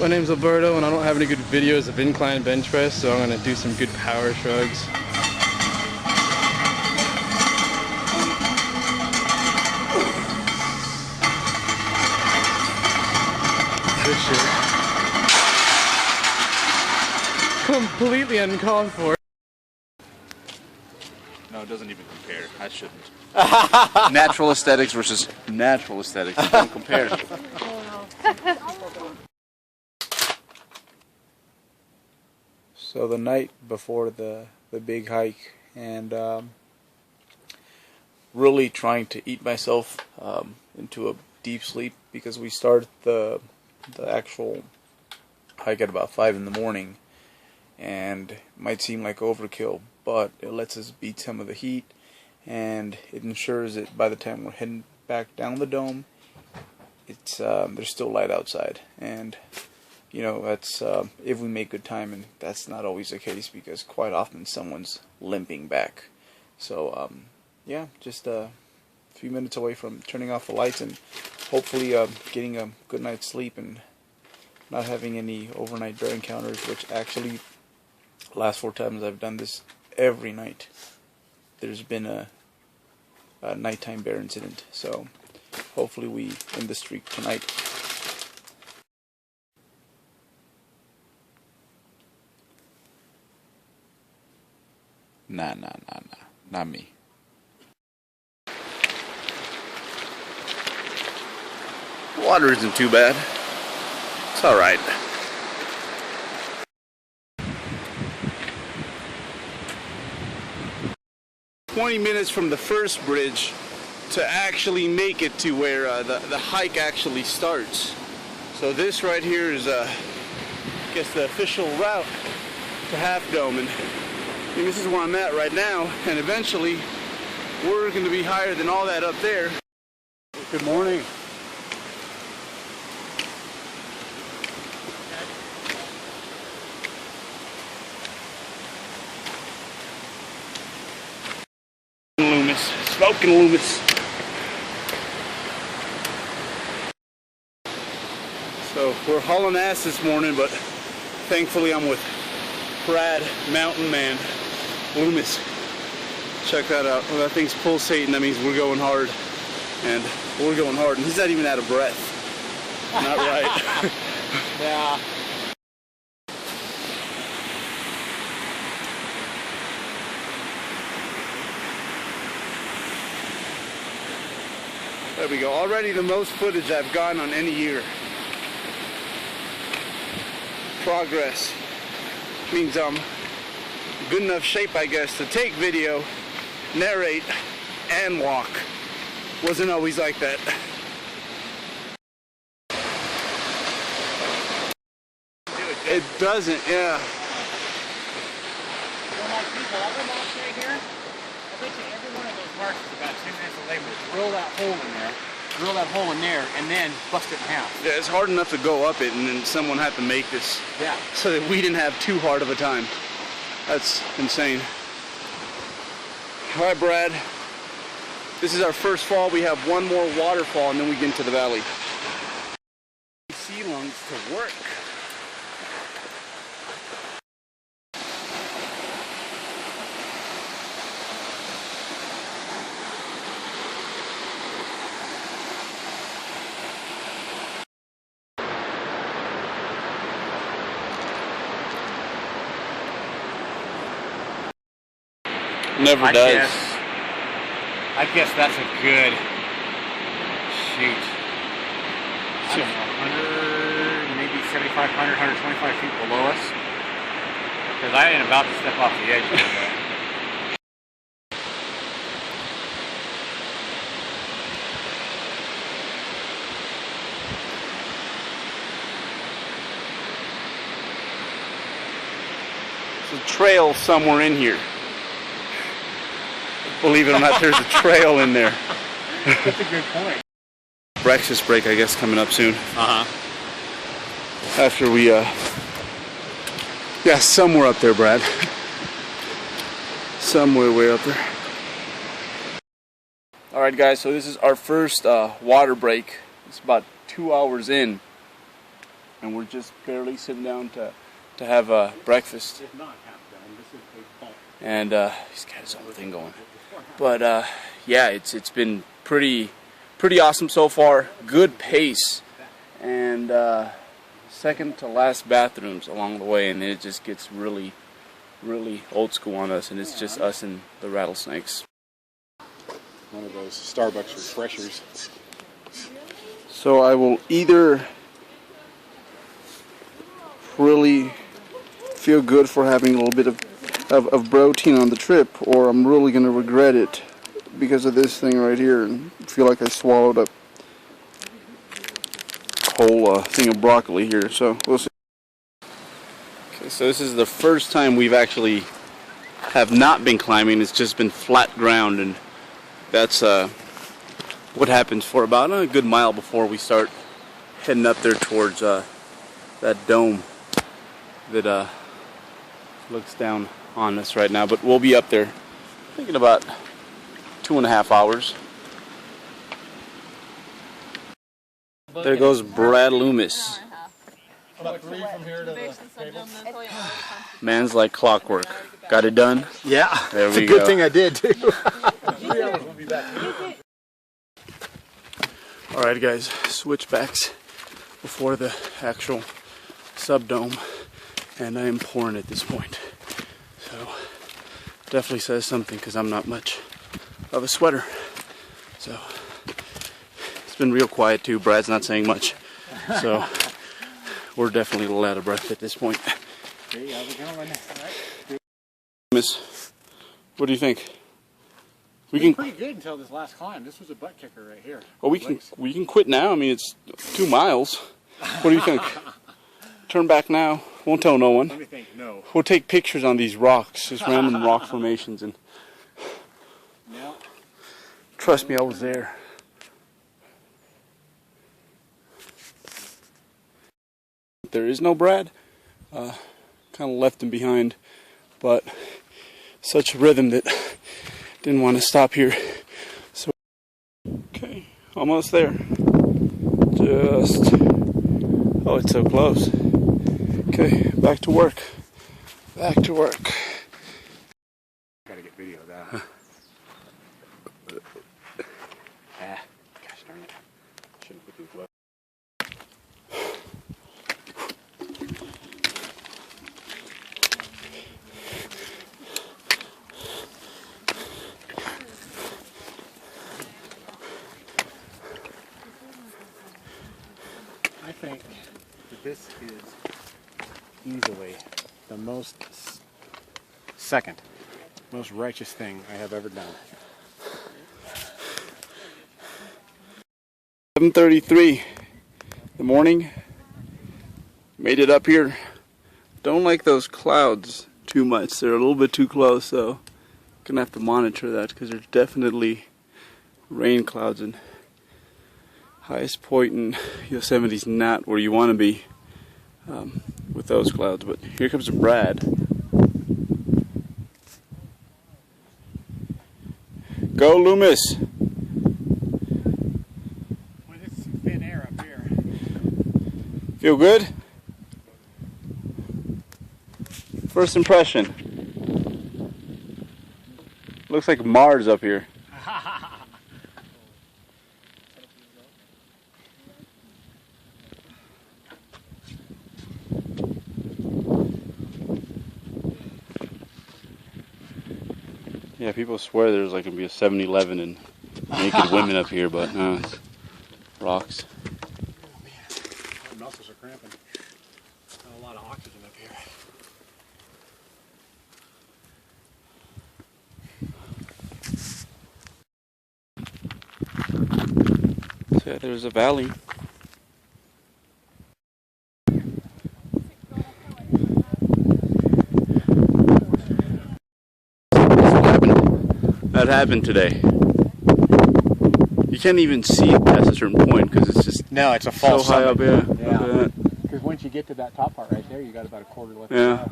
My name's Alberto and I don't have any good videos of incline bench press, so I'm gonna do some good power shrugs. This shit. Completely uncalled for. No, it doesn't even compare. I shouldn't. Natural aesthetics versus natural aesthetics. It don't compare. So the night before the big hike, and really trying to eat myself into a deep sleep, because we started the actual hike at about 5 in the morning, and it might seem like overkill, but it lets us beat some of the heat, and it ensures that by the time we're heading back down the dome, it's there's still light outside. And you know, that's if we make good time, and that's not always the case because quite often someone's limping back. So yeah, just a few minutes away from turning off the lights and hopefully getting a good night's sleep and not having any overnight bear encounters, which actually last 4 times I've done this, every night there's been a nighttime bear incident. So hopefully we end the streak tonight. Nah, not me. Water isn't too bad. It's alright. "20 minutes from the first bridge to actually make it to where the hike actually starts. So this right here is, I guess, the official route to Half Dome, and this is where I'm at right now, and eventually we're going to be higher than all that up there. Good morning. Loomis, smoking Loomis. So we're hauling ass this morning, but thankfully I'm with Brad, Mountain Man, Loomis. Check that out. Well, that thing's pulsating. That means we're going hard, and we're going hard. And he's not even out of breath. Not right. Yeah. There we go. Already the most footage I've gotten on any year. Progress means I'm good enough shape, I guess, to take video, narrate, and walk. Wasn't always like that. It doesn't, yeah. Well, like these lava marks right here, I bet you every one of those marks is about 10 minutes of labor. Drill that hole in there, drill that hole in there, and then bust it in half. Yeah, it's hard enough to go up it, and then someone had to make this. Yeah. So that we didn't have too hard of a time. That's insane. All right, Brad. This is our first fall. We have one more waterfall, and then we get into the valley. Sea lungs to work. Never does. I guess that's a good shoot. I don't know, 100, maybe 7,500, 125 feet below us. Because I ain't about to step off the edge of that. There's a trail somewhere in here. Believe it or not, there's a trail in there. That's a good point. Breakfast break, I guess, coming up soon. After we, yeah, somewhere up there, Brad. Somewhere way up there. Alright guys, so this is our first water break. It's about 2 hours in. and we're just barely sitting down to have breakfast. And he's got his own thing going. But yeah, it's been pretty awesome so far. Good pace, and second to last bathrooms along the way, and then it just gets really old school on us, and it's just us and the rattlesnakes. One of those Starbucks refreshers. So I will either really feel good for having a little bit of protein on the trip, or I'm really going to regret it because of this thing right here and feel like I swallowed a whole thing of broccoli here. So we'll see. Okay, so this is the first time we've actually have not been climbing. It's just been flat ground, and that's what happens for about a good mile before we start heading up there towards that dome that looks down on us right now. But we'll be up there, I think, in about 2.5 hours. There goes Brad Loomis. Man's like clockwork. Got it done? Yeah, there it's we a good go. thing I did too. Alright guys, switchbacks before the actual subdome, and I am pouring at this point. So definitely says something because I'm not much of a sweater. So it's been real quiet too. Brad's not saying much. So we're definitely a little out of breath at this point. Hey, how's it going? Right. Miss, what do you think? We can can pretty good until this last climb. This was a butt kicker right here. Oh, we can quit now. I mean, it's 2 miles. What do you think? Turn back now. Won't tell no one. Let me think. No. We'll take pictures on these rocks, just random rock formations, and No. trust me, I was there. There is no Brad. Kind of left him behind, but such rhythm that didn't want to stop here. So, okay, almost there. Just, oh, it's so close. Okay, back to work. Back to work. Gotta get video of that. Gosh darn it. Shouldn't put these left. I think that this is easily the second most righteous thing I have ever done. 7:33 in the morning. Made it up here. Don't like those clouds too much. They're a little bit too close, so gonna have to monitor that because there's definitely rain clouds, and highest point in Yosemite's not where you want to be with those clouds. But here comes Brad. Go Loomis! With this thin air up here. Feel good? First impression. Looks like Mars up here. Yeah, people swear there's like gonna be a 7-Eleven and naked women up here, but no, it's rocks. Oh man, my muscles are cramping. Got a lot of oxygen up here. So yeah, there's a valley. That happened today. You can't even see it past a certain point because it's just No, it's a false so high up, yeah. Yeah. Because once you get to that top part right there, you got about a quarter left. Yeah.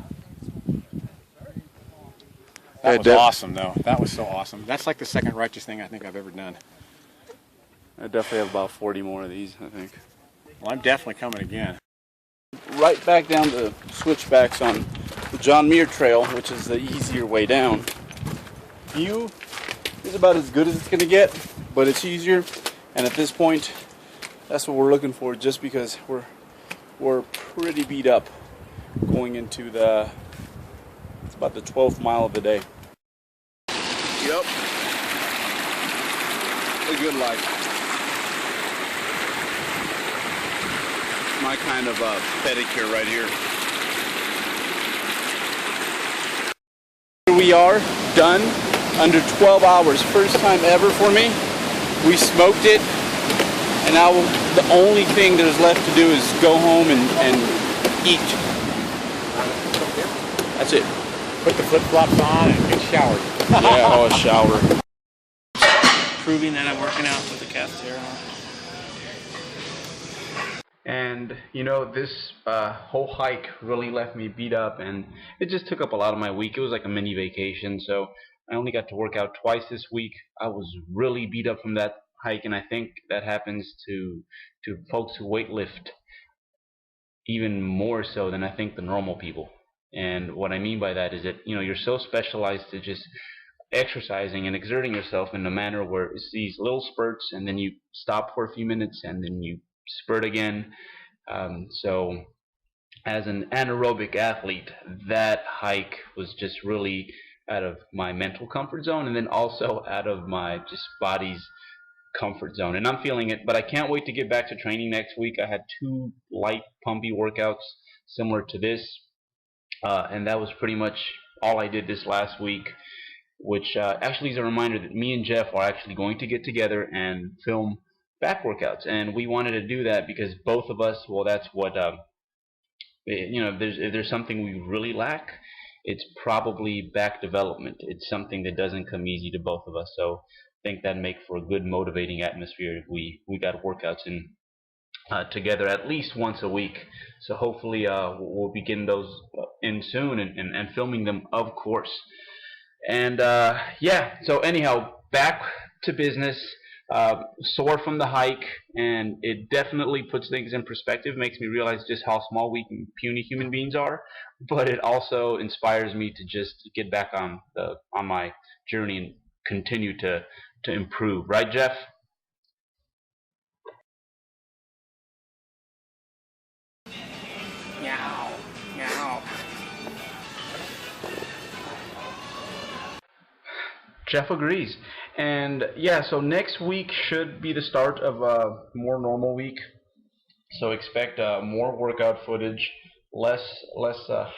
That was awesome, though. That was so awesome. That's like the second righteous thing I think I've ever done. I definitely have about 40 more of these, I think. Well, I'm definitely coming again. right back down the switchbacks on the John Muir Trail, which is the easier way down. View is about as good as it's going to get, but it's easier, and at this point that's what we're looking for, just because we're pretty beat up going into it's about the 12th mile of the day. Yep, a good life. My kind of pedicure right here. Here we are, done, under 12 hours. First time ever for me. We smoked it, and now the only thing there's left to do is go home and eat. That's it. Put the flip-flops on and get showered. Yeah, oh, a shower. Proving that I'm working out with the cafeteria. And you know, this whole hike really left me beat up, and it just took up a lot of my week. It was like a mini vacation, so I only got to work out twice this week. I was really beat up from that hike, and I think that happens to folks who weightlift even more so than I think the normal people. And what I mean by that is that, you know, you're so specialized to just exercising and exerting yourself in a manner where it's these little spurts, and then you stop for a few minutes, and then you spurt again. So as an anaerobic athlete, that hike was just really out of my mental comfort zone, and then also out of my just body's comfort zone. And I'm feeling it, but I can't wait to get back to training next week. I had 2 light pumpy workouts similar to this, and that was pretty much all I did this last week, which actually is a reminder that me and Jeff are actually going to get together and film back workouts. And we wanted to do that because both of us, well, that's what you know, if there's something we really lack, it's probably back development. It's something that doesn't come easy to both of us, so I think that'd make for a good motivating atmosphere if we got workouts in together at least once a week. So hopefully we'll be getting those in soon, and filming them, of course. And yeah, so anyhow, back to business. Sore from the hike, and it definitely puts things in perspective, makes me realize just how small, weak, and puny human beings are, but it also inspires me to just get back on my journey and continue to improve. Right, Jeff? Meow, meow. Jeff agrees. And yeah, so next week should be the start of a more normal week. So expect more workout footage, less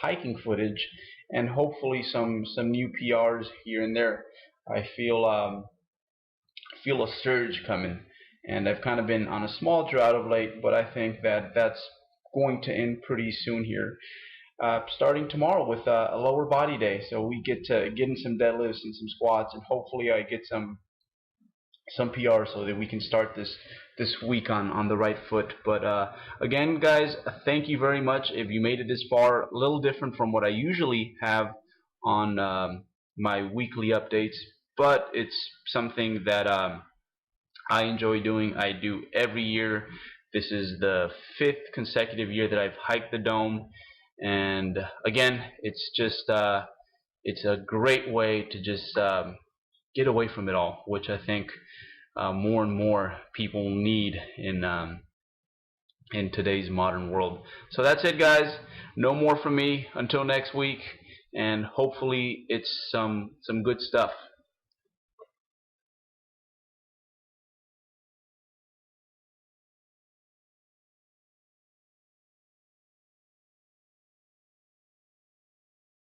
hiking footage, and hopefully some new PRs here and there. I feel a surge coming, and I've kind of been on a small drought of late, but I think that that's going to end pretty soon here. Starting tomorrow with a lower body day, so we get to get in some deadlifts and some squats, and hopefully I get some PR so that we can start this week on the right foot. But again, guys, thank you very much if you made it this far. A little different from what I usually have on my weekly updates, but it's something that I enjoy doing. I do every year. This is the 5th consecutive year that I've hiked the dome. And again, it's just it's a great way to just get away from it all, which I think more and more people need in today's modern world. So that's it, guys. No more from me until next week, and hopefully it's some good stuff.